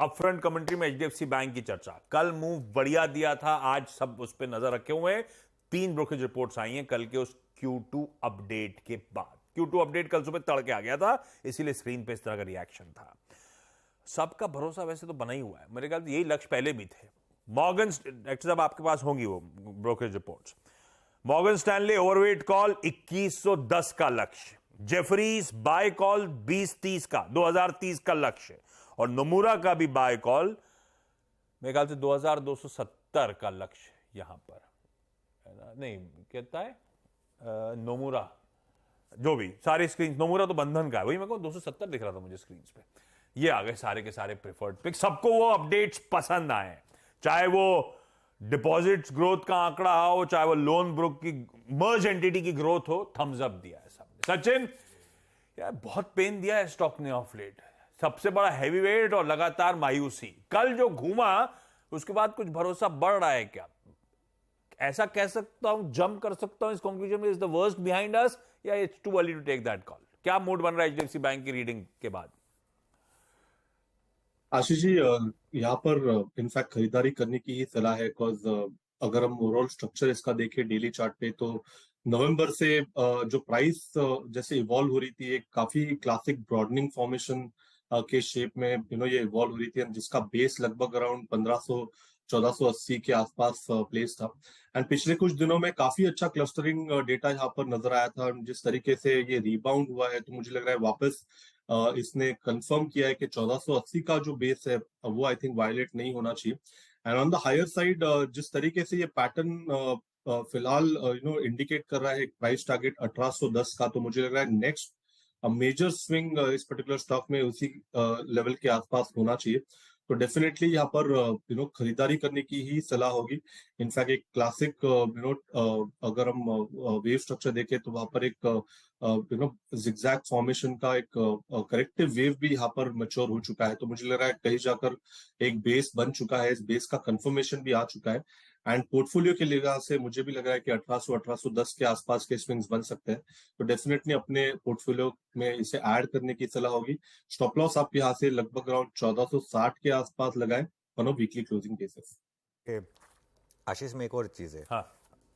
Upfront commentary में HDFC bank की चर्चा। कल मूव बढ़िया दिया था, आज सब उस पर नजर रखे हुए हैं। 3 ब्रोकरेज रिपोर्ट्स आई हैं कल के उस Q2 अपडेट के बाद। Q2 अपडेट कल सुबह तड़के आ गया था, इसीलिए स्क्रीन पे इस तरह का रिएक्शन था। सबका भरोसा वैसे तो बना ही हुआ है, मेरे ख्याल से यही लक्ष्य पहले भी थे। मॉर्गन, एक्चुअली आपके पास होंगी वो brokerage reports. Morgan Stanley overweight call 2110 का लक्ष्य, जेफरीज बाय कॉल 2030 का 2030 का लक्ष्य, और नोमुरा का भी बाय कॉल मेरे ख्याल से 2270 का लक्ष्य यहां पर है ना। नहीं कहता है नोमुरा, जो भी सारी स्क्रीन, नोमुरा तो बंधन का है, वही मेरे को 270 दिख रहा था मुझे स्क्रीन पे। ये आ गए सारे के सारे प्रेफर्ड पिक। सबको वो अपडेट्स पसंद आए, चाहे वो डिपॉजिट्स ग्रोथ का आंकड़ा हो, चाहे वो लोन बुक की मर्ज एंटिटी की ग्रोथ हो, थम्स अप दिया है सबने। सचिन यार बहुत पेन दिया है स्टॉक ने ऑफ लेट, सबसे बड़ा हैवीवेट और लगातार मायूसी। कल जो घूमा उसके बाद कुछ भरोसा बढ़ रहा है क्या? ऐसा कह सकता हूं, जंप कर सकता हूं इस कंक्लूजन में, is the worst behind us, या it's too early to take that call? क्या मूड बन रहा है एचडीएफसी बैंक की रीडिंग के बाद? आशीष जी, यहाँ पर इनफैक्ट खरीदारी करने की ही सलाह है। बिकॉज अगर हम ओवरऑल स्ट्रक्चर इसका देखें डेली चार्ट पे, तो नवंबर से जो प्राइस जैसे इवॉल्व हो रही थी, एक काफी क्लासिक ब्रॉडनिंग फॉर्मेशन के शेप में ये इवॉल्व हो रही थी, जिसका बेस लगभग अराउंड 1500 1480 के आसपास प्लेस था। एंड पिछले कुछ दिनों में काफी अच्छा क्लस्टरिंग डेटा यहाँ पर नजर आया था। जिस तरीके से ये रिबाउंड हुआ है, तो मुझे लग रहा है वापस इसने कंफर्म किया है कि 1480 का जो बेस है वो आई थिंक वायलेट नहीं होना चाहिए। And on the higher side जिस तरीके से ये पैटर्न फिलहाल इंडिकेट कर रहा है प्राइस टारगेट 1810 का, तो मुझे लग रहा है नेक्स्ट मेजर स्विंग इस पर्टिकुलर स्टॉक में उसी लेवल के आसपास होना चाहिए। तो डेफिनेटली यहाँ पर खरीदारी करने की ही सलाह होगी। इनफैक्ट एक क्लासिक अगर हम वेव स्ट्रक्चर देखें, तो वहां पर एक जिगजैग फॉर्मेशन का एक करेक्टिव वेव भी यहाँ पर मैच्योर हो चुका है। तो मुझे लग रहा है कहीं जाकर एक बेस बन चुका है, इस बेस का कंफर्मेशन भी आ चुका है। एंड पोर्टफोलियो के लिहाज से मुझे भी लग रहा है कि 1800-1810 के आसपास के स्विंग्स बन सकते हैं। तो डेफिनेटली अपने पोर्टफोलियो में इसे ऐड करने की सलाह होगी। स्टॉप लॉस आप यहाँ से लगभग अराउंड 1460 के आसपास लगाएं on a weekly closing basis. Ashish, में एक और चीज़ है। हाँ,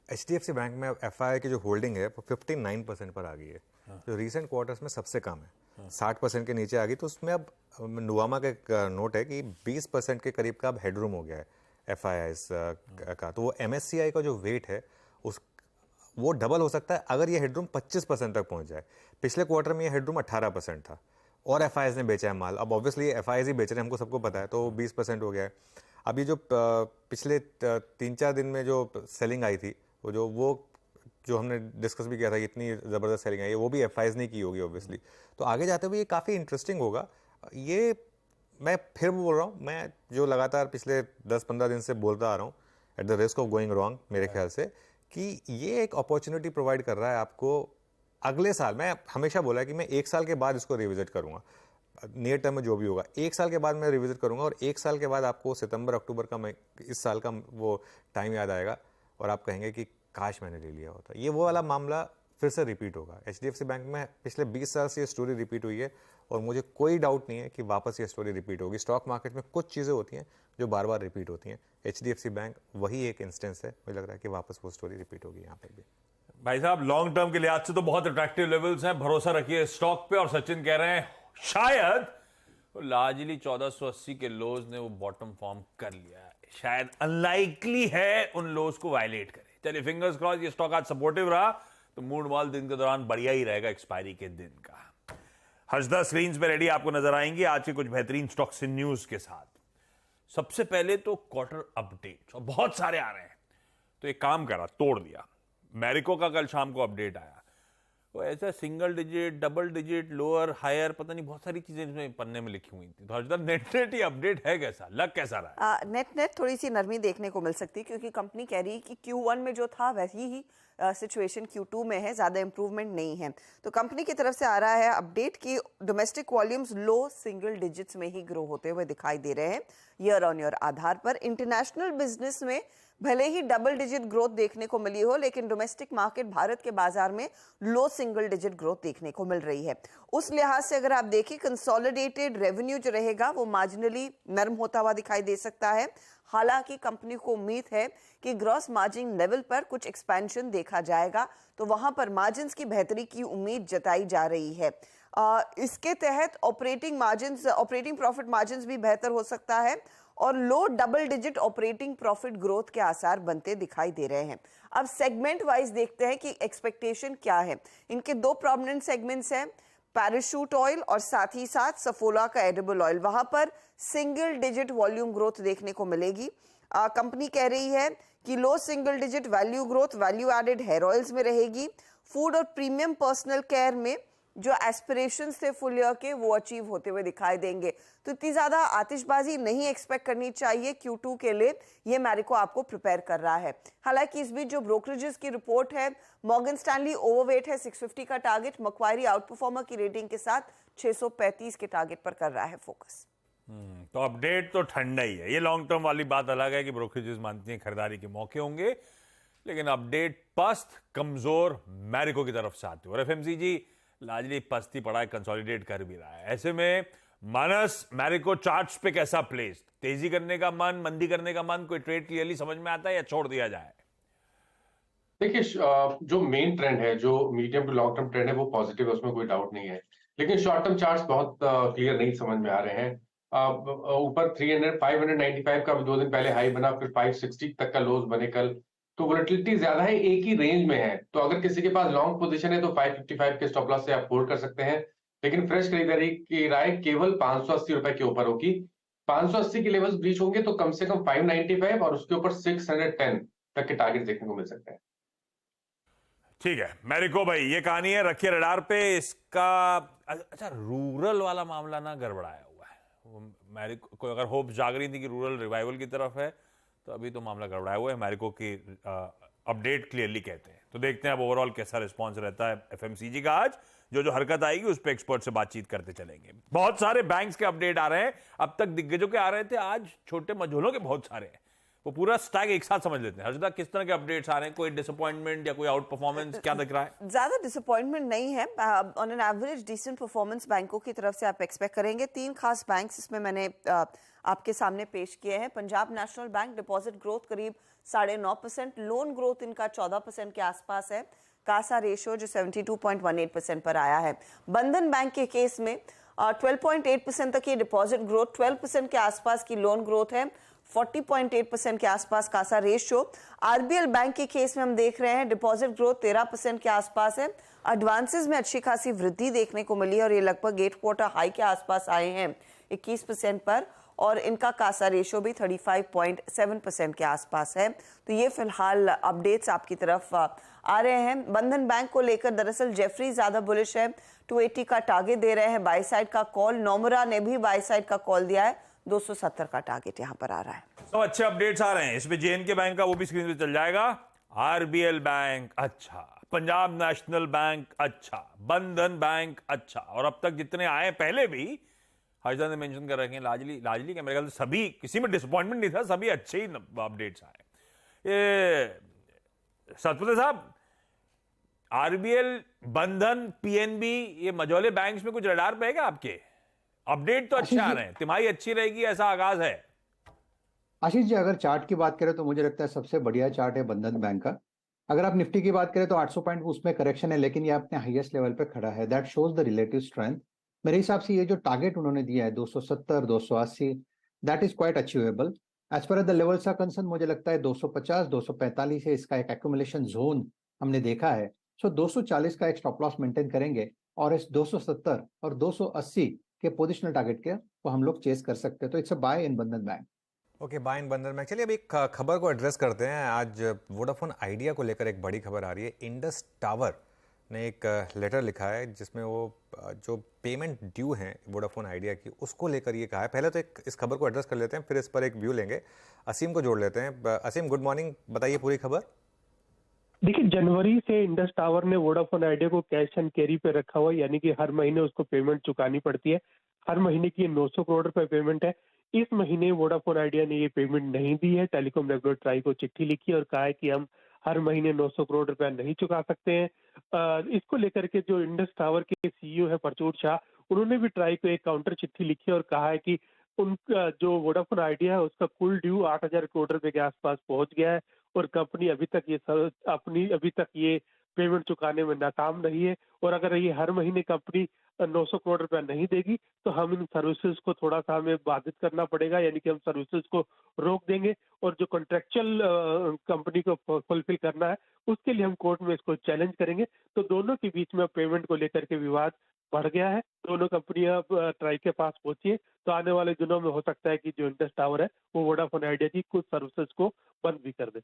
एचडीएफसी बैंक में एफआई की जो होल्डिंग है वो 59% पर आ गई है। हाँ, जो रीसेंट क्वार्टर्स में सबसे कम है। हाँ, 60% के नीचे आ गई। तो उसमें अब नुवामा का एक नोट है कि 20% के करीब का अब हेडरूम हो गया है एफआईआईज का। तो वो एमएससीआई का जो वेट है उस वो डबल हो सकता है अगर ये हेडरूम 25% तक पहुंच जाए। पिछले क्वार्टर में ये हेडरूम 18% था और एफआईआईज ने बेचा है माल। अब ऑब्वियसली एफआईआईज ही बेच रहे हैं, हमको सबको पता है, तो 20% हो गया है। अभी जो पिछले 3-4 दिन में जो सेलिंग आई थी, वो जो हमने डिस्कस भी किया था, इतनी ज़बरदस्त सेलिंग आई है, वो भी एफआईआईज ने की होगी ऑब्वियसली। तो आगे जाते हुए ये काफ़ी इंटरेस्टिंग होगा। ये मैं फिर बोल रहा हूँ, मैं जो लगातार पिछले 10-15 दिन से बोलता आ रहा हूँ, at the risk of going wrong मेरे ख्याल से, कि ये एक अपॉर्चुनिटी प्रोवाइड कर रहा है आपको अगले साल। मैं हमेशा बोला है कि मैं 1 साल के बाद इसको रिविजिट करूँगा, नियर टर्म में जो भी होगा 1 साल के बाद मैं रिविजिट करूँगा, और 1 साल के बाद आपको सितंबर अक्टूबर का इस साल का वो टाइम याद आएगा और आप कहेंगे कि काश मैंने ले लिया होता। ये वो वाला मामला फिर से रिपीट होगा। एचडीएफसी बैंक में पिछले 20 साल से ये स्टोरी रिपीट हुई है और मुझे कोई डाउट नहीं है कि वापस ये स्टोरी रिपीट होगी। स्टॉक मार्केट में कुछ चीज़ें होती हैं जो बार बार रिपीट होती हैं। एचडीएफसी बैंक वही एक इंस्टेंस है। मुझे लग रहा है कि वापस वो स्टोरी रिपीट होगी यहाँ पर भी। भाई साहब लॉन्ग टर्म के लिहाज से तो बहुत अट्रैक्टिव लेवल्स हैं, भरोसा रखिए स्टॉक पे। और सचिन कह रहे हैं शायद लार्जली 1480 के लोज ने वो बॉटम फॉर्म कर लिया है, शायद अनलाइकली है उन लोज को वायलेट करे। चलिए फिंगर्स क्रॉस, ये स्टॉक आज सपोर्टिव रहा तो मूड मॉल दिन के दौरान बढ़िया ही रहेगा एक्सपायरी के दिन का। हर्षदा स्क्रीन पे रेडी आपको नजर आएंगे आज के कुछ बेहतरीन स्टॉक्स इन न्यूज के साथ। सबसे पहले तो क्वार्टर अपडेट, और बहुत सारे आ रहे हैं, तो एक काम करा, तोड़ दिया। मैरिको का कल शाम को अपडेट आया, वो ऐसा single digit, double digit, lower, higher, पता नहीं बहुत सारी चीजें इसमें पन्ने में लिखी हुई थी। तो हर्षदा नेट नेट ही अपडेट है कैसा, लग कैसा रहा है? नेट नेट थोड़ी सी नरमी देखने को मिल सकती है, क्योंकि कंपनी कह रही है कि Q1 में जो था वैसी ही सिचुएशन Q2 में है, ज़्यादा इंप्रूवमेंट नहीं है। तो कंपनी की तरफ से आ रहा है अपडेट कि डोमेस्टिक वॉल्यूम्स लो सिंगल डिजिट्स में ही ग्रो होते हुए दिखाई दे रहे हैं ईयर ऑन ईयर आधार पर। इंटरनेशनल बिजनेस में भले ही डबल डिजिट ग्रोथ देखने को मिली हो, लेकिन डोमेस्टिक मार्केट भारत के बाजार में लो सिंगल डिजिट ग्रोथ देखने को मिल रही है। उस लिहाज से अगर आप देखें, कंसोलिडेटेड रेवेन्यू जो रहेगा वो मार्जिनली नरम होता हुआ दिखाई दे सकता है। हालांकि कंपनी को उम्मीद है कि ग्रॉस मार्जिन लेवल पर कुछ एक्सपेंशन देखा जाएगा, तो वहां पर मार्जिन्स की बेहतरी की उम्मीद जताई जा रही है। इसके तहत ऑपरेटिंग प्रॉफिट मार्जिन्स भी बेहतर हो सकता है और low double digit operating profit growth के आसार बनते दिखाई दे रहे हैं। अब सेगमेंट वाइज देखते हैं कि एक्सपेक्टेशन क्या है। इनके दो प्रोमिनेंट सेगमेंट्स हैं, पैराशूट ऑयल और साथ ही साथ सफोला का एडिबल ऑयल। वहां पर सिंगल डिजिट वॉल्यूम ग्रोथ देखने को मिलेगी। कंपनी कह रही है कि low single digit value growth value added hair oils में रहेगी। फूड और प्रीमियम पर्सनल केयर में जो एस्पिरेशंस थे फुल ईयर के वो अचीव होते हुए दिखाई देंगे। तो इतनी ज्यादा आतिशबाजी नहीं एक्सपेक्ट करनी चाहिए Q2 के लिए, ये मैरिको आपको प्रिपेयर कर रहा है। हालांकि इस बीच जो ब्रोकरेजेस की रिपोर्ट है, मॉर्गन स्टैनली ओवरवेट है 650 का टारगेट, मक्वारी आउट परफॉर्मर की रेटिंग के साथ 635 के टारगेट पर कर रहा है फोकस। तो अपडेट तो ठंडा ही है। ये लॉन्ग टर्म वाली बात अलग है कि ब्रोकरेजेस मानती हैं खरीदारी के मौके होंगे, लेकिन अपडेट पस्त कमजोर मैरिको की तरफ से आती है और FMCG लार्जली पस्ती पड़ा है, कंसोलिडेट कर भी रहा है। ऐसे में मानस मैरिको चार्ट्स पे कैसा प्लेस, तेजी करने का मन, मंदी करने का मन, कोई ट्रेड क्लियरली समझ में आता है या छोड़ दिया जाए? देखिए, जो मेन ट्रेंड है, जो medium to long term trend है, वो पॉजिटिव है, उसमें कोई डाउट नहीं है। लेकिन शॉर्ट टर्म चार्ट्स बहुत क्लियर नहीं समझ में आ रहे हैं। ऊपर 595 का 2 दिन पहले हाई बना, फिर 560 तक का लोज बने कल, तो वोलेटिलिटी ज्यादा है, एक ही रेंज में है। तो अगर किसी के पास लॉन्ग पोजीशन है तो 555 के स्टॉप लॉस से आप होल्ड कर सकते हैं। लेकिन फ्रेश खरीदारी की राय केवल 580 रुपए के ऊपर होगी। 580 के लेवल्स ब्रीच होंगे तो कम से कम 595 और उसके ऊपर 610 तक के टारगेट देखने को मिल सकते हैं। ठीक है मैरिको भाई, ये कहानी है, रखिए रडार पे इसका। अच्छा, रूरल वाला मामला ना गड़बड़ाया हुआ है। मैरिको को अगर होप जाग रही थी कि रूरल रिवाइवल की तरफ है, तो अभी तो मामला गड़बड़ाया हुआ है। मैरिको की अपडेट क्लियरली कहते हैं। तो देखते हैं अब ओवरऑल कैसा रिस्पॉन्स रहता है FMCG का। आज जो हरकत आएगी उस पर एक्सपर्ट से बातचीत करते चलेंगे। बहुत सारे बैंक्स के अपडेट आ रहे हैं, अब तक दिग्गजों के आ रहे थे, आज छोटे मझोलों के बहुत सारे हैं। वो पूरा स्टैक एक साथ समझ लेते हैं। हर्षदा, किस तरह के अपडेट्स आ रहे हैं? कोई डिसअपॉइंटमेंट या कोई आउट परफॉर्मेंस क्या दिख रहा है? ज्यादा डिसअपॉइंटमेंट नहीं है। On an average decent performance बैंकों की तरफ से आप एक्सपेक्ट करेंगे। 3 खास बैंक्स इसमें मैंने आपके सामने पेश किए हैं। Punjab national bank deposit growth करीब 9.5%, लोन ग्रोथ इनका 14% के आसपास है। कासा रेशियो जो 72.18% पर आया है। बंधन बैंक के केस में 12.8% तक की डिपॉजिट ग्रोथ, 12% के आसपास की लोन ग्रोथ है, 40.8% के आसपास कासा रेशियो। RBL बैंक के केस में हम देख रहे हैं डिपॉजिट ग्रोथ 13% के आसपास है। एडवांसेस में अच्छी खासी वृद्धि देखने को मिली और ये लगभग 8 क्वार्टर हाई के आसपास आए हैं 21% पर, और इनका कासा रेशियो भी 35.7% के आसपास है। तो ये फिलहाल अपडेट्स आपकी तरफ आ रहे हैं। बंधन बैंक को लेकर दरअसल जेफरी ज्यादा बुलिश है, 280 का टारगेट दे रहे हैं, बाई साइड का कॉल। नोमुरा ने भी बाई साइड का कॉल दिया है, 270 का टारगेट यहां पर आ रहा है। तो अच्छे अपडेट्स आ रहे हैं। इसमें JNK बैंक का वो भी स्क्रीन पे चल जाएगा। RBL बैंक अच्छा, पंजाब नेशनल बैंक अच्छा, बंधन बैंक अच्छा, और अब तक जितने आए पहले भी हर्षदा ने मेंशन कर रखे हैं, लार्जली के मेरे ख्याल से सभी, किसी में डिसअपॉइंटमेंट नहीं था, सभी अच्छे ही अपडेट्स आए। ये सतपति साहब, RBL, बंधन, PNB, ये मझौले बैंक्स में कुछ रडार पे है क्या आपके? अपडेट तो अच्छे आ रहे हैं, तिमाही अच्छी रहेगी ऐसा आगाज है। आशीष जी, अगर चार्ट की बात करें तो मुझे लगता है सबसे बढ़िया चार्ट है बंधन बैंक का। अगर आप निफ्टी की बात करें तो 800 पॉइंट उसमें करेक्शन है, लेकिन ये अपने हाईएस्ट लेवल पे खड़ा है। That shows the relative strength. मेरे हिसाब से ये जो टारगेट उन्होंने दिया है 270, 280, that is quite achievable. As per the levels are concern, मुझे लगता है 250, 245 है इसका एक एक्यूमुलेशन जोन हमने देखा है। सो 240 का एक स्टॉप लॉस मेंटेन करेंगे और इस 270 और 280 के पोजिशनल टारगेट के वो हम लोग चेस कर सकते हैं। तो इट्स अ बाय इन बंधन बैंक। ओके, बाय इन बंधन बैंक। चलिए अब एक खबर को एड्रेस करते हैं। आज वोडाफोन आइडिया को लेकर एक बड़ी खबर आ रही है। इंडस टावर ने एक लेटर लिखा है जिसमें वो जो पेमेंट ड्यू है वोडाफोन आइडिया की, उसको लेकर ये कहा है। पहले तो इस खबर को एड्रेस कर लेते हैं, फिर इस पर एक व्यू लेंगे। असीम को जोड़ लेते हैं। असीम, गुड मॉर्निंग, बताइए पूरी खबर। देखिए, जनवरी से इंडस टावर ने वोडाफोन आइडिया को कैश एंड कैरी पे रखा हुआ है, यानी कि हर महीने उसको पेमेंट चुकानी पड़ती है। हर महीने की 900 करोड़ रुपए पेमेंट है। इस महीने वोडाफोन आइडिया ने ये पेमेंट नहीं दी है। टेलीकॉम रेगुलेटर ट्राई को चिट्ठी लिखी और कहा है कि हम हर महीने 900 करोड़ रुपया नहीं चुका सकते हैं। इसको लेकर के जो इंडस टावर के सीईओ है परचूर शाह, उन्होंने भी ट्राई को एक काउंटर चिट्ठी लिखी और कहा है कि उनका जो वोडाफोन आइडिया है उसका कुल ड्यू 8,000 करोड़ रुपए के आसपास पहुंच गया है और कंपनी अभी तक ये पेमेंट चुकाने में नाकाम रही है। और अगर ये हर महीने कंपनी 900 करोड़ रुपया नहीं देगी तो हम इन सर्विसेज को थोड़ा सा हमें बाधित करना पड़ेगा, यानी कि हम सर्विसेज को रोक देंगे और जो कॉन्ट्रेक्चुअल कंपनी को फुलफिल करना है उसके लिए हम कोर्ट में इसको चैलेंज करेंगे। तो दोनों के बीच में पेमेंट को लेकर के विवाद बढ़ गया है। दोनों कंपनियां अब ट्राई के पास पहुंची है, तो आने वाले दिनों में हो सकता है कि जो इंडस टावर है वो वोडाफोन आइडिया की कुछ सर्विसेज को बंद भी कर दे।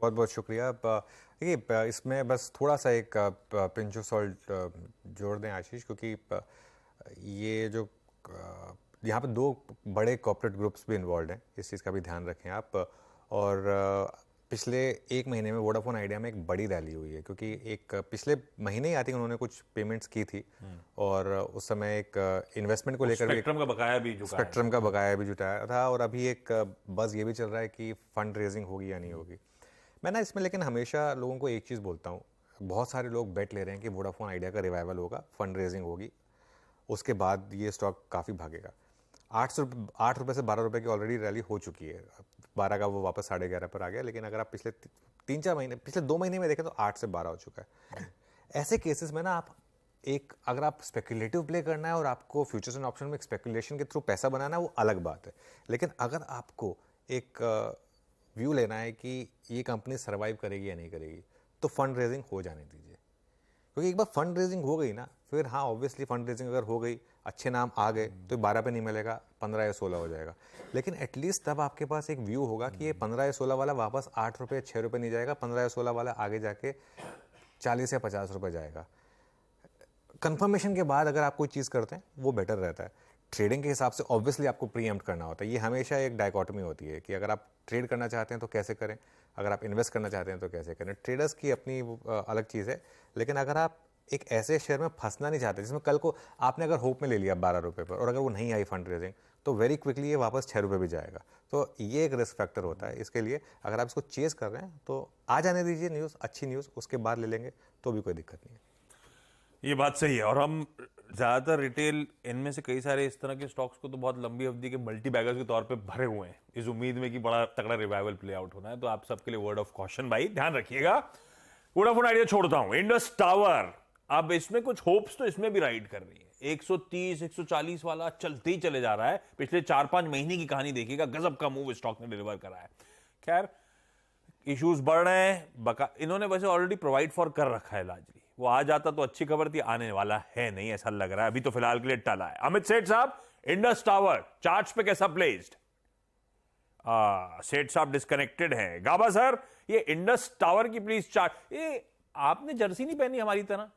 बहुत बहुत शुक्रिया। देखिए, इसमें बस थोड़ा सा एक पिंच ऑफ सॉल्ट जोड़ दें आशीष, क्योंकि ये जो यहाँ पे दो बड़े कॉर्पोरेट ग्रुप्स भी इन्वॉल्व हैं, इस चीज़ का भी ध्यान रखें आप। और पिछले एक महीने में वोडाफोन आइडिया में एक बड़ी रैली हुई है, क्योंकि एक पिछले महीने ही आती उन्होंने कुछ पेमेंट्स की थी और उस समय एक इन्वेस्टमेंट को लेकर स्पेक्ट्रम का बकाया भी जुटाया था। और अभी एक बज़ ये भी चल रहा है कि फंड रेजिंग होगी या नहीं होगी। मैं ना इसमें लेकिन हमेशा लोगों को एक चीज़ बोलता हूँ, बहुत सारे लोग बेट ले रहे हैं कि वोडाफोन आइडिया का रिवाइवल होगा, फंड रेजिंग होगी, उसके बाद ये स्टॉक काफ़ी भागेगा। 8 रुपये से 12 रुपये की ऑलरेडी रैली हो चुकी है, 12 का वो वापस 11.5 पर आ गया। लेकिन अगर आप पिछले 3-4 महीने, पिछले 2 महीने में देखें तो 8 से 12 हो चुका है। ऐसे केसेस में ना अगर आप स्पेकुलेटिव प्ले करना है और आपको फ्यूचर्स एंड ऑप्शन में स्पेकुलेशन के थ्रू पैसा बनाना है, वो अलग बात है। लेकिन अगर आपको एक व्यू लेना है कि ये कंपनी सर्वाइव करेगी या नहीं करेगी, तो फंड रेजिंग हो जाने दीजिए। क्योंकि एक बार फंड रेजिंग हो गई ना, फिर हाँ ऑब्वियसली फंड रेजिंग अगर हो गई, अच्छे नाम आ गए, तो 12 पे नहीं मिलेगा, 15 या 16 हो जाएगा। लेकिन एटलीस्ट तब आपके पास एक व्यू होगा कि ये 15 या 16 वाला वापस 8 रुपये 6 रुपये नहीं जाएगा, 15 या 16 वाला आगे जाके 40 या 50 रुपये जाएगा। कंफर्मेशन के बाद अगर आप कोई चीज़ करते हैं वो बेटर रहता है। ट्रेडिंग के हिसाब से ऑब्वियसली आपको प्रीएम्प्ट करना होता है। ये हमेशा एक डायकॉटमी होती है कि अगर आप ट्रेड करना चाहते हैं तो कैसे करें, अगर आप इन्वेस्ट करना चाहते हैं तो कैसे करें। ट्रेडर्स की अपनी अलग चीज़ है। लेकिन अगर आप एक ऐसे शेयर में फंसना नहीं चाहते जिसमें कल को आपने अगर होप में ले लिया 12 रुपये पर और अगर वो नहीं आई फंड रेजिंग, तो वेरी क्विकली ये वापस 6 रुपये भी जाएगा। तो ये एक रिस्क फैक्टर होता है। इसके लिए अगर आप इसको चेस कर रहे हैं तो आ जाने दीजिए न्यूज़, अच्छी न्यूज़, उसके बाद ले लेंगे तो भी कोई दिक्कत नहीं है। ये बात सही है। और हम ज़्यादातर रिटेल इनमें से कई सारे इस तरह के स्टॉक्स को तो बहुत लंबी अवधि के मल्टी बैगर्स के तौर पे भरे हुए हैं, इस उम्मीद में कि बड़ा तगड़ा रिवाइवल प्ले आउट होना है। तो आप सबके लिए वर्ड ऑफ कॉशन भाई, ध्यान रखिएगा। वोडाफोन आइडिया छोड़ता हूं, इंडस टावर, अब इसमें कुछ होप्स तो इसमें भी राइड कर रही है। 130 140 वाला चलते ही चले जा रहा है। पिछले 4-5 महीने की कहानी देखिएगा, गजब का मूव स्टॉक ने डिलीवर करा है। खैर, इश्यूज बढ़ रहे हैं, इन्होंने वैसे ऑलरेडी प्रोवाइड फॉर कर रखा है लार्जली। वो आ जाता तो अच्छी खबर थी, आने वाला है नहीं, ऐसा लग रहा है। अभी तो फिलहाल के लिए टला है। अमित सेठ साहब, इंडस टावर चार्ट्स पे कैसा प्लेस्ड? सेठ साहब डिस्कनेक्टेड हैं। गाबा सर, ये इंडस टावर की प्लीज चार्ट। ये आपने जर्सी नहीं पहनी हमारी तरह?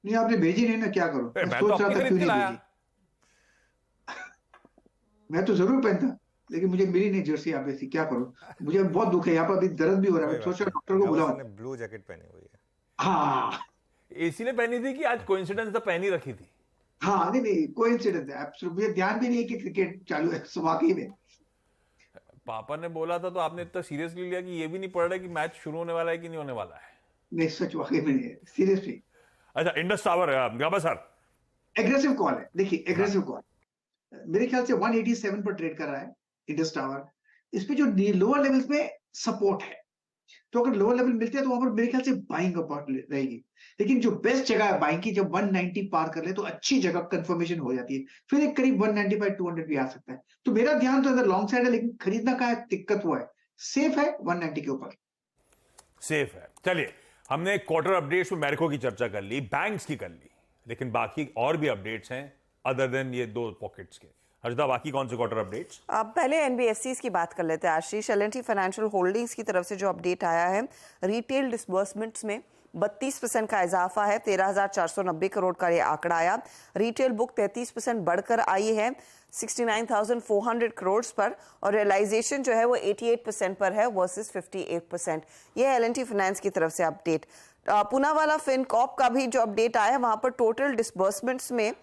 नहीं, आपने भेजी नहीं ना, क्या करूं? मैं तो अपनी खरीद के लाया। मैं तो जरूर पहनता, लेकिन मुझे मिली नहीं जर्सी आप ऐसी, क्या करूं? मुझे बहुत दुख है, यहाँ पर अभी दर्द भी हो रहा है। सोच रहा डॉक्टर को बुलाओ। ब्लू जैकेट पहनी हुई है। हाँ, इसीलिए पहनी थी कि आज कोइंसिडेंस तो पहनी रखी थी? हाँ, नहीं कोइंसिडेंस है, एब्सोल्यूट। मुझे ध्यान भी नहीं है कि क्रिकेट चालू है वाकई में। पापा ने बोला था तो आपने इतना सीरियसली लिया कि ये भी नहीं पड़ रहा है कि मैच शुरू होने वाला है कि नहीं होने वाला है? नहीं, सच वाकई में नहीं है, सीरियसली। अच्छा, इंडस टावर, गाबा सर, एग्रेसिव कॉल है। देखिए, एग्रेसिव कॉल मेरे ख्याल से 187 पर ट्रेड कर रहा है इंडस टावर। इस पे जो लोअर लेवल्स में सपोर्ट है, तो अगर लोअर लेवल मिलते हैं तो वहां पर मेरे ख्याल से बाइंग अपॉर्चुनिटी रहेगी। लेकिन जो बेस्ट जगह है बाइंग की, जब 190 पार कर ले तो अच्छी जगह कंफर्मेशन हो जाती है, फिर एक करीब 195 200 भी आ सकता है। तो मेरा ध्यान तो अगर लॉन्ग साइड है, लेकिन खरीदना का दिक्कत हुआ है। सेफ है 190 के ऊपर, सेफ है। चलिए, हमने क्वार्टर अपडेट्स में मैरिको की चर्चा कर ली, बैंक्स की कर ली, लेकिन बाकी और भी अपडेट्स हैं अदर देन ये दो पॉकेट्स के। हर्षदा, बाकी कौन से क्वार्टर अपडेट्स? अब पहले एनबीएफसीज की बात कर लेते हैं आशीष। एल&टी फाइनेंशियल होल्डिंग्स की तरफ से जो अपडेट आया है, रिटेल डिसबर्समेंट्स में 32% का इजाफा है, 13,490 करोड़ का ये आंकड़ा आया। रिटेल बुक 33% बढ़कर आई है 69,400 करोड़ पर, और रियलाइजेशन जो है वो 88% पर है वर्सेस 58%। ये है L&T फाइनेंस की तरफ से अपडेट। पूनावाला फिनकॉर्प का भी जो अपडेट आया है, वहां पर टोटल डिसबर्समेंट्स में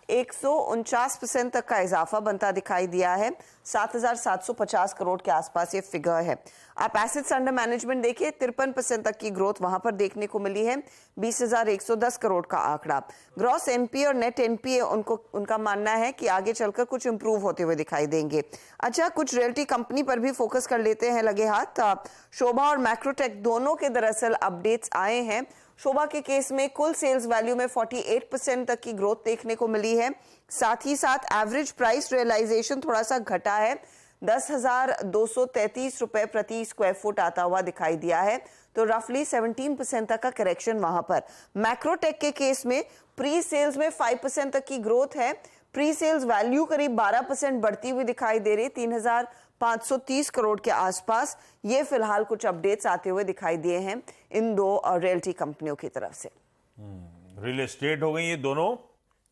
149% तक का इजाफा बनता दिखाई दिया है, 7,750 करोड़ के आसपास ये फिगर है। आप एसेट्स अंडर मैनेजमेंट देखिए, 53% तक की ग्रोथ वहां पर देखने को मिली है, 20,110 करोड़ का आंकड़ा। ग्रॉस एनपीए और नेट एनपीए उनका मानना है कि आगे चलकर कुछ इंप्रूव होते हुए दिखाई देंगे। अच्छा, कुछ रियल्टी कंपनी पर भी फोकस कर लेते हैं लगे हाथ। शोभा और मैक्रोटेक दोनों के दरअसल अपडेट्स आए हैं। शोभा के केस में कुल सेल्स वैल्यू में 48% तक की ग्रोथ देखने को मिली है, साथ ही साथ एवरेज प्राइस रियलाइजेशन थोड़ा सा घटा है, 10,233 रुपए प्रति स्क्वायर फुट आता हुआ दिखाई दिया है, तो रफली 17% तक का करेक्शन वहां पर। मैक्रोटेक के केस में प्री सेल्स में 5% तक की ग्रोथ है, प्री सेल्स वैल्यू करीब 12% बढ़ती हुई दिखाई दे रही, 3,530 करोड़ के आसपास। ये फिलहाल कुछ अपडेट्स आते हुए दिखाई दिए हैं इन दो रियल्टी कंपनियों की तरफ से। रियल एस्टेट हो गई ये दोनों,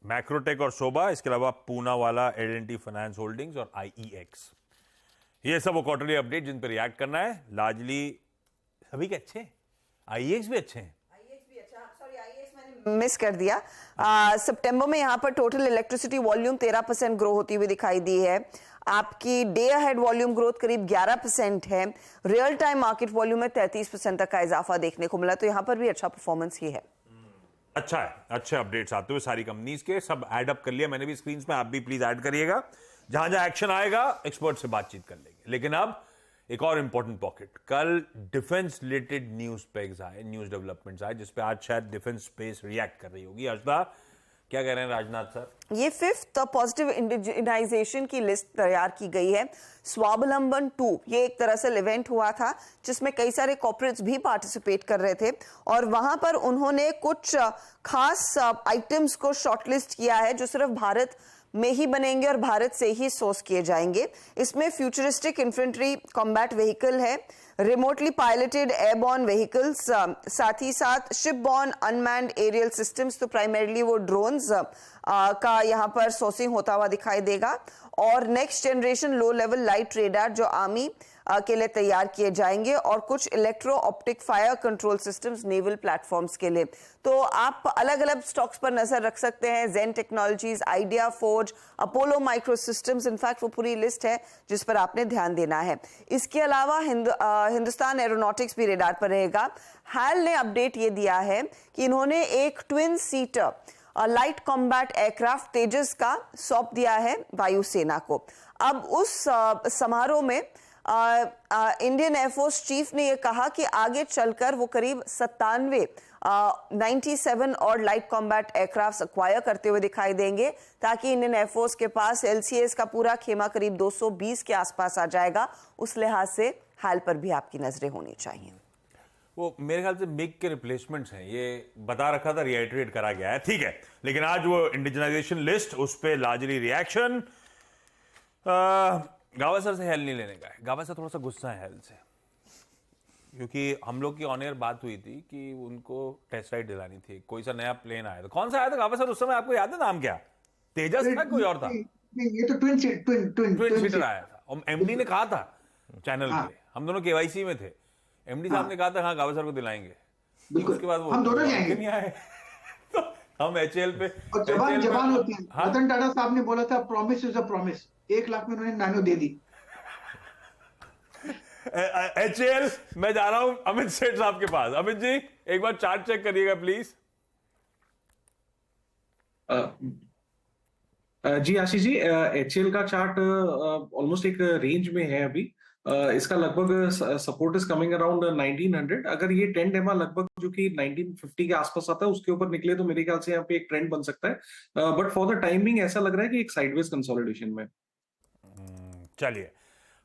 मैक्रोटेक और शोभा, इसके अलावा पूनावाला, L&T फाइनेंस होल्डिंग्स और IEX। ये सब वो क्वार्टरली अपडेट जिन पर रिएक्ट करना है। लार्जली सभी के अच्छे, IEX भी अच्छे हैं। मिस कर दिया। सितंबर में यहाँ पर टोटल इलेक्ट्रिसिटी वॉल्यूम 13% ग्रो होती हुई दिखाई दी है। आपकी डे अहेड वॉल्यूम ग्रोथ करीब 11% है। रियल टाइम मार्केट वॉल्यूम में 33% तक का इजाफा देखने को मिला, तो यहाँ पर भी अच्छा परफॉर्मेंस ही है। अच्छा है, अच्छे अपडेट्स आते हुए सारी कंपनीज के, सब ऐड अप कर लिया मैंने भी स्क्रीन में, आप भी प्लीज ऐड करिएगा। जहां जहां एक्शन आएगा एक्सपर्ट से बातचीत कर लेंगे। लेकिन अब एक और इंपॉर्टेंट पॉकेट, कल डिफेंस रिलेटेड न्यूज पेग्स आए, न्यूज डेवलपमेंट्स आए, जिसपे आज शायद डिफेंस स्पेस रिएक्ट कर रही होगी। अर्शदा, क्या कह रहे हैं राजनाथ सर? ये 5th पॉजिटिव इंडिजिनाइजेशन की लिस्ट तैयार की गई है। स्वावलंबन 2 ये एक तरह से इवेंट हुआ था जिसमें कई सारे कॉर्पोरेट्स भी पार्टिसिपेट कर रहे थे, और वहां पर उन्होंने कुछ खास आइटम्स को शॉर्टलिस्ट किया है जो सिर्फ भारत में ही बनेंगे और भारत से ही सोर्स किए जाएंगे। इसमें फ्यूचरिस्टिक इन्फेंट्री कॉम्बैट व्हीकल है, रिमोटली पायलटेड एयरबॉर्न व्हीकल्स, साथ ही साथ ship borne unmanned aerial systems, तो प्राइमरीली वो ड्रोन्स का यहाँ पर सोर्सिंग होता हुआ दिखाई देगा, और next generation low level light radar जो आर्मी के लिए तैयार किए जाएंगे, और कुछ electro optic fire control systems naval platforms के लिए। तो आप अलग अलग स्टॉक्स पर नजर रख सकते हैं, Zen Technologies, Idea Forge, Apollo Micro Systems, in fact वो पूरी लिस्ट है जिस पर आपने ध्यान देना है। इसके अलावा हिंदुस्तान एरोनॉटिक्स भी रेडार पर रहेगा। हैल ने अपडेट ये दिया है कि इन्होंने एक twin seater light combat aircraft Tejas का सौंप दिया है वायुसेना को। अब उस समारोह में इंडियन एयरफोर्स चीफ ने यह कहा कि आगे चलकर वो करीब 97 और लाइट कॉम्बैट एयरक्राफ्ट एक्वायर करते हुए दिखाई देंगे, ताकि इंडियन एयरफोर्स के पास LCAs का पूरा खेमा करीब 220 के आसपास आ जाएगा। उस लिहाज से हाल पर भी आपकी नजरें होनी चाहिए। वो मेरे ख्याल से मिग के रिप्लेसमेंट्स हैं, ये बता रखा था, रिएटरेट करा गया है, ठीक है। लेकिन आज वो इंडिजिनाइजेशन लिस्ट, उस पर लार्जली रिएक्शन। गावस्कर से हेल नहीं लेने का है, गावस्कर थोड़ा सा गुस्सा है हेल से, क्योंकि हम लोग की ऑन एयर बात हुई थी कि उनको टेस्ट राइड दिलानी थी, कोई सा नया प्लेन आया था। कौन सा आया था गावस्कर उस समय, आपको याद है नाम क्या? तेजस था, कोई और था? ये तो ट्विन सीटर आया था, और एमडी ने कहा था चैनल पे, हम दोनों केवाईसी में थे, एमडी साहब ने कहा था हाँ गावस्कर को दिलाएंगे। उसके बाद वो हम दोनों जाएंगे, नहीं आए। तो हम HAL पे, और जवान होती है। रतन टाटा साहब ने बोला था promise is a promise, 1 lakh में उन्होंने नानो दे दी। HAL मैं जा रहा हूं अमित सेठ साहब के पास। अमित जी एक बार चार्ट चेक करिएगा प्लीज। जी आशीष जी, HAL का चार्ट ऑलमोस्ट एक रेंज में है अभी। इसका लगभग सपोर्ट इज कमिंग अराउंड 1900। अगर ये 10 EMA लगभग जो कि 1950 के आसपास आता है उसके ऊपर निकले तो मेरे ख्याल से यहाँ पे एक ट्रेंड बन सकता है, बट फॉर द टाइमिंग ऐसा लग रहा है कि एक साइडवेज कंसोलिडेशन में। चलिए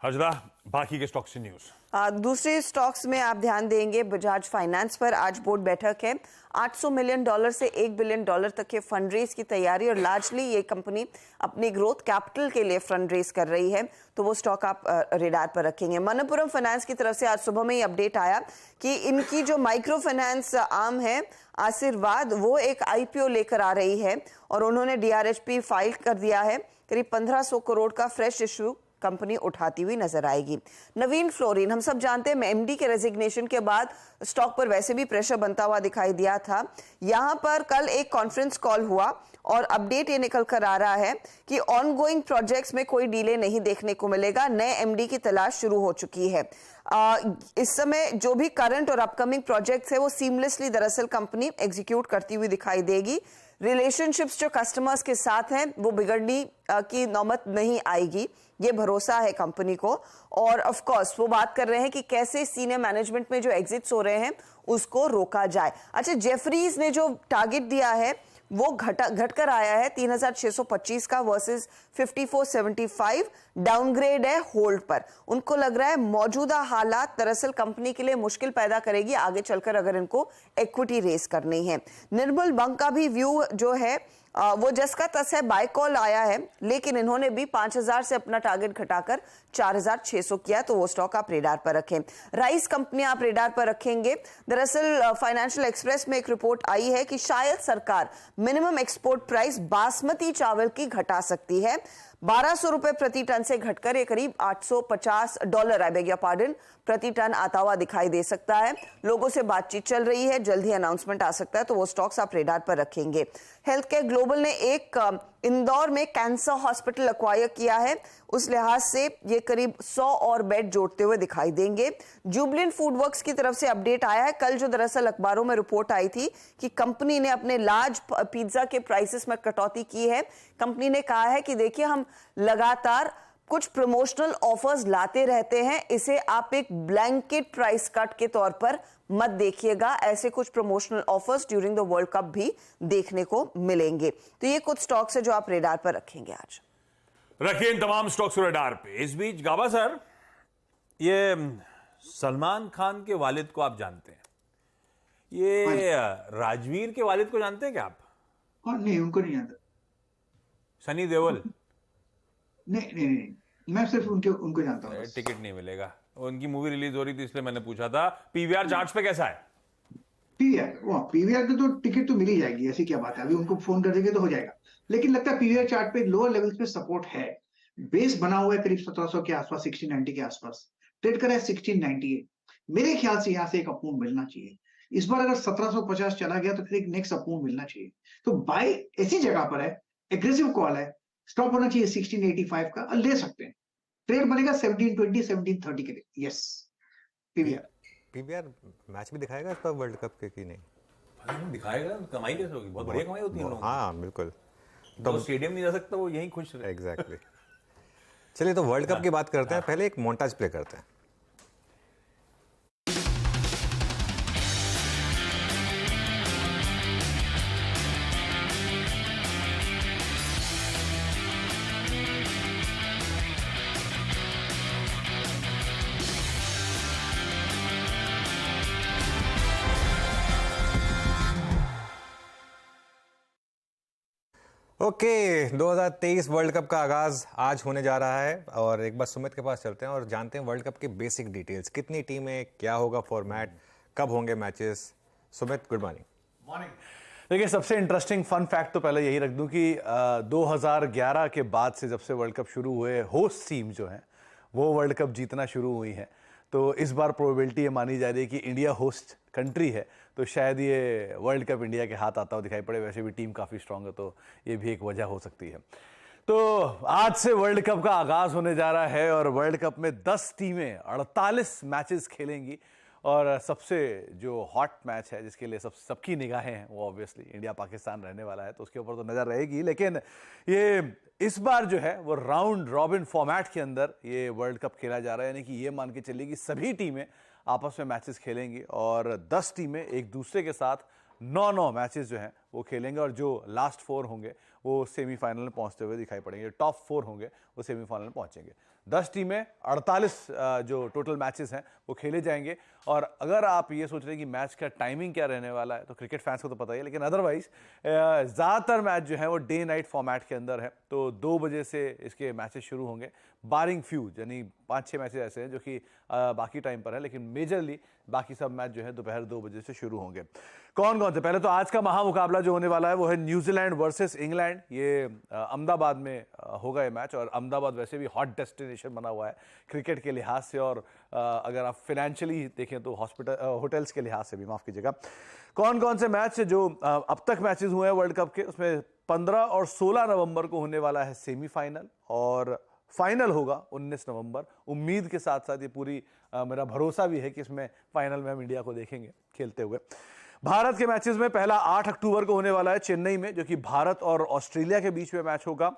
हजरा, बाकी के स्टॉक्स से न्यूज। दूसरे स्टॉक्स में आप ध्यान देंगे बजाज फाइनेंस पर आज बोर्ड बैठक है। $800 मिलियन से $1 बिलियन तक के फंड रेज की तैयारी, और लार्जली ये कंपनी अपनी ग्रोथ कैपिटल के लिए फंड रेज कर रही है, तो वो स्टॉक आप रेडार पर रखेंगे। मनप्पुरम फाइनेंस की तरफ से आज सुबह में ही अपडेट आया कि इनकी जो माइक्रो फाइनेंस आर्म है आशीर्वाद, वो एक IPO लेकर आ रही है और उन्होंने DRHP फाइल कर दिया है। करीब 1500 करोड़ का फ्रेश इश्यू कंपनी उठाती हुई नजर आएगी। नवीन फ्लोरिन, हम सब जानते हैं MD के रेजिग्नेशन के बाद स्टॉक पर वैसे भी प्रेशर बनता हुआ दिखाई दिया था। यहां पर कल एक कॉन्फ्रेंस कॉल हुआ और अपडेट ये निकल कर आ रहा है कि ऑनगोइंग प्रोजेक्ट्स में कोई डिले नहीं देखने को मिलेगा, नए MD की तलाश शुरू हो चुकी है। इस समय जो भी करंट और अपकमिंग प्रोजेक्ट्स है वो सीमलेसली दरअसल कंपनी एग्जीक्यूट करती हुई दिखाई देगी। रिलेशनशिप्स जो कस्टमर्स के साथ हैं वो बिगड़ने की नौबत नहीं आएगी, ये भरोसा है कंपनी को। और ऑफ कोर्स वो बात कर रहे हैं कि कैसे सीनियर मैनेजमेंट में जो एग्जिट्स हो रहे हैं उसको रोका जाए। अच्छा, जेफरीज ने जो टारगेट दिया है वो घटकर आया है 3625 का वर्सेस 5475, डाउनग्रेड है होल्ड पर। उनको लग रहा है मौजूदा हालात दरअसल कंपनी के लिए मुश्किल पैदा करेगी आगे चलकर अगर इनको इक्विटी रेस करनी है। निर्मल बंक का भी व्यू जो है वो जस का तस है, बाय कॉल आया है, लेकिन इन्होंने भी 5000 से अपना टारगेट घटाकर 4600 किया, तो वो स्टॉक आप रेडार पर रखें। राइस कंपनी आप रेडार पर रखेंगे। दरअसल फाइनेंशियल एक्सप्रेस में एक रिपोर्ट आई है कि शायद सरकार मिनिमम एक्सपोर्ट प्राइस बासमती चावल की घटा सकती है। 1200 रुपए प्रति टन से घटकर ये करीब $850 आई बेग योर पार्डन प्रति टन आता हुआ दिखाई दे सकता है। लोगों से बातचीत चल रही है, जल्द ही अनाउंसमेंट आ सकता है, तो वो स्टॉक्स आप रेडार पर रखेंगे। हेल्थ केयर ग्लोबल ने एक इंदौर में कैंसर हॉस्पिटल एक्वायर किया है, उस लिहाज से ये करीब 100 और बेड जोड़ते हुए दिखाई देंगे। जुबलिन फूडवर्क्स की तरफ से अपडेट आया है। कल जो दरअसल अखबारों में रिपोर्ट आई थी कि कंपनी ने अपने लार्ज पिज्जा के प्राइसेस में कटौती की है। कंपनी ने कहा है कि देखिए, हम लगातार कुछ प्रमोशनल ऑफर्स लाते रहते हैं, इसे आप एक ब्लैंकेट प्राइस कट के तौर पर मत देखिएगा। ऐसे कुछ promotional offers during the world cup भी देखने को मिलेंगे। तो ये कुछ स्टॉक्स है जो आप रेडार पर रखेंगे आज। रखिए इन तमाम स्टॉक्स को रेडार पे। इस बीच गाबा सर, ये सलमान खान के वालिद को आप जानते हैं, ये राजवीर के वालिद को जानते हैं क्या आप? नहीं, उनको नहीं जानता। सनी देओल? नहीं, मैं सिर्फ उनको जानता हूँ। टिकट नहीं मिलेगा, उनकी मूवी रिलीज हो रही थी इसलिए मैंने पूछा था। PVR चार्ट्स पे कैसा है? PVR के तो टिकट तो मिल ही जाएगी, ऐसी क्या बात है, अभी उनको फोन कर देंगे तो हो जाएगा। लेकिन लगता है PVR चार्ट पे लोअर लेवल्स पे सपोर्ट है। बेस बना हुआ है करीब 1700 के आसपास, 1690 के आसपास ट्रेड कर रहा है 1698। मेरे ख्याल से यहाँ से एक अपमूव मिलना चाहिए। इस बार अगर 1750 चला गया तो फिर एक नेक्स्ट अपमूव मिलना चाहिए। तो बाय ऐसी जगह पर है, एग्रेसिव कॉल है, स्टॉप होना चाहिए 1685 का, ले सकते हैं। ट्रेड बनेगा 1720 1730 के लिए। यस, PVR मैच भी दिखाएगा इस बार वर्ल्ड कप के कि नहीं? दिखाएगा, कमाई कैसे होगी? बहुत बढ़िया कमाई होती है लोगों की। हाँ बिल्कुल, तो स्टेडियम नहीं जा सकता, वो यहीं खुश रहे। एग्जैक्टली। चलिए तो वर्ल्ड कप की बात करते हैं, पहले एक मोन्टाज प्ले करते हैं। ओके 2023 वर्ल्ड कप का आगाज आज होने जा रहा है और एक बार सुमित के पास चलते हैं और जानते हैं वर्ल्ड कप की बेसिक डिटेल्स। कितनी टीमें, क्या होगा फॉर्मेट, कब होंगे matches? Sumit, good morning. Morning. देखिए, सबसे इंटरेस्टिंग फन फैक्ट तो पहले यही रख दूं कि 2011 के बाद से जब से वर्ल्ड कप शुरू हुए, होस्ट टीम जो है वो वर्ल्ड कप जीतना शुरू हुई है। तो इस बार प्रोबेबिलिटी ये मानी जा रही है कि इंडिया होस्ट कंट्री है, तो शायद ये वर्ल्ड कप इंडिया के हाथ आता हुआ दिखाई पड़े। वैसे भी टीम काफ़ी स्ट्रांग है, तो ये भी एक वजह हो सकती है। तो आज से वर्ल्ड कप का आगाज़ होने जा रहा है और वर्ल्ड कप में 10 टीमें 48 मैचेस खेलेंगी। और सबसे जो हॉट मैच है, जिसके लिए सबकी निगाहें हैं, वो ऑब्वियसली इंडिया पाकिस्तान रहने वाला है, तो उसके ऊपर तो नज़र रहेगी। लेकिन ये इस बार जो है वो राउंड रॉबिन फॉर्मेट के अंदर ये वर्ल्ड कप खेला जा रहा है, यानी कि ये मान के चलिए कि सभी टीमें आपस में मैचेस खेलेंगी और 10 टीमें एक दूसरे के साथ 9-9 मैचेस जो हैं वो खेलेंगे और जो लास्ट 4 होंगे वो सेमीफाइनल में पहुंचते हुए दिखाई पड़ेंगे। टॉप 4 होंगे वो सेमीफाइनल में पहुंचेंगे। 10 टीमें, 48 जो टोटल मैचेस हैं वो खेले जाएंगे। और अगर आप ये सोच रहे हैं कि मैच का टाइमिंग क्या रहने वाला है, तो क्रिकेट फैंस को तो पता ही है, लेकिन अदरवाइज ज़्यादातर मैच जो है वो डे नाइट फॉर्मेट के अंदर है। तो 2 बजे से इसके मैचेस शुरू होंगे, बारिंग फ्यू, यानी 5-6 मैचेस ऐसे हैं जो कि बाकी टाइम पर है, लेकिन मेजरली बाकी सब मैच जो है दोपहर 2 बजे से शुरू होंगे। कौन कौन से? पहले तो आज का महामुकाबला जो होने वाला है वो है न्यूजीलैंड वर्सेस इंग्लैंड। ये अहमदाबाद में होगा ये मैच, और अहमदाबाद वैसे भी हॉट डेस्टिनेशन बना हुआ है क्रिकेट के लिहाज से, और अगर आप फाइनेंशियली देखें तो होटल्स के लिहाज से भी, माफ कीजिएगा। कौन कौन से मैच जो अब तक मैचेस हुए हैं वर्ल्ड कप के, उसमें 15 और 16 नवंबर को होने वाला है सेमीफाइनल, और फाइनल होगा 19 नवंबर। उम्मीद के साथ साथ ये पूरी मेरा भरोसा भी है कि इसमें फाइनल में हम इंडिया को देखेंगे खेलते हुए। भारत के मैचेस में पहला 8 अक्टूबर को होने वाला है चेन्नई में, जो कि भारत और ऑस्ट्रेलिया के बीच में मैच होगा।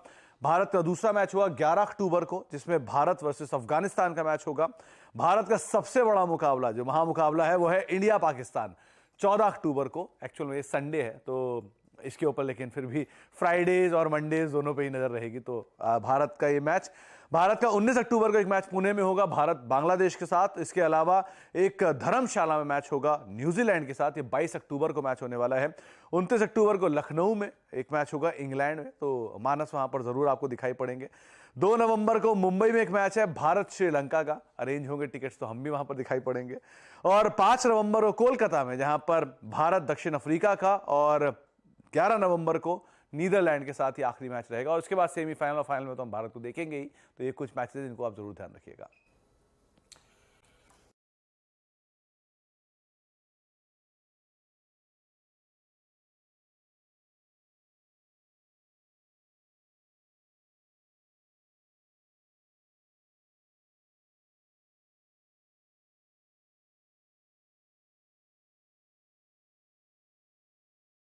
भारत का दूसरा मैच हुआ 11 अक्टूबर को, जिसमें भारत वर्सेस अफगानिस्तान का मैच होगा। भारत का सबसे बड़ा मुकाबला, जो महामुकाबला है, वो है इंडिया पाकिस्तान, 14 अक्टूबर को। एक्चुअल में ये संडे है तो इसके ऊपर, लेकिन फिर भी फ्राइडेज और मंडेज दोनों पे ही नजर रहेगी। तो भारत का ये मैच, भारत का 19 अक्टूबर को एक मैच पुणे में होगा भारत बांग्लादेश के साथ। इसके अलावा एक धर्मशाला में मैच होगा न्यूजीलैंड के साथ, ये 22 अक्टूबर को मैच होने वाला है। 29 अक्टूबर को लखनऊ में एक मैच होगा इंग्लैंड में, तो मानस वहां पर जरूर आपको दिखाई पड़ेंगे। 2 नवंबर को मुंबई में एक मैच है भारत श्रीलंका का, अरेंज होंगे टिकट्स तो हम भी वहां पर दिखाई पड़ेंगे। और 5 नवंबर को कोलकाता में, जहां पर भारत दक्षिण अफ्रीका का, और 11 नवंबर को नीदरलैंड के साथ ही आखिरी मैच रहेगा। और उसके बाद सेमीफाइनल और फाइनल में तो हम भारत को देखेंगे ही। तो ये कुछ मैचेस जिनको आप जरूर ध्यान रखिएगा।